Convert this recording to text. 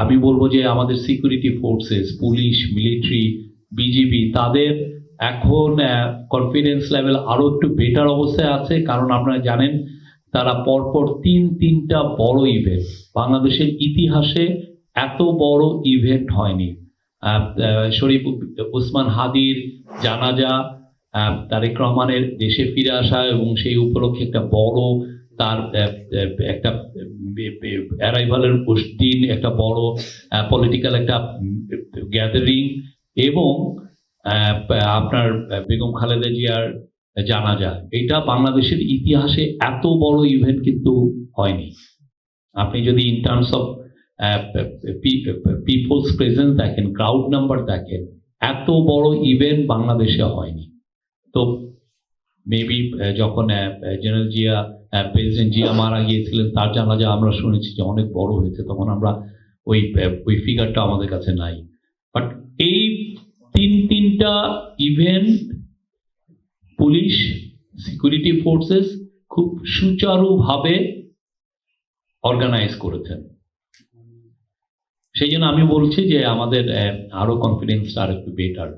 আমি বলবো যে আমাদের security forces, police, military, BGB, তাদের এখন কনফিডেন্স লেভেল আরো একটু বেটার অবস্থায় আছে। কারণ আপনারা জানেন তারা পরপর তিনটা বড় ইভেন্ট, বাংলাদেশের ইতিহাসে এত বড় ইভেন্ট হয়নি। শরীফ ওসমান হাদির জানাজা, তারেক রহমানের দেশে ফিরে আসা এবং সেই উপলক্ষে একটা বড় তার একটা অ্যারাইভালের দিন, একটা বড় পলিটিক্যাল একটা গ্যাদারিং, এবং আপনার বেগম খালেদা জিয়ার জানাজা, এটা বাংলাদেশের ইতিহাসে এত বড় ইভেন্ট কিন্তু হয়নি। আপনি যদি in terms of peoples presence দেখেন, ক্রাউড নাম্বার দেখেন, এত বড় ইভেন্ট বাংলাদেশে হয়নি। তো মেবি যখন জেনারেল জিয়া, প্রেসিডেন্ট জিয়া মারা গিয়েছিলেন, তার জানাজা আমরা শুনেছি যে অনেক বড় হয়েছে, তখন আমরা ওই ফিগারটা আমাদের কাছে নাই। বাট এই তিনটা ইভেন্ট পুলিশ, সিকিউরিটি ফোর্সেস খুব সুচারুভাবে অর্গানাইজ করেছেন। সেই জন্য আমি বলছি যে আমাদের আরো কনফিডেন্সটা আর একটু বেটার।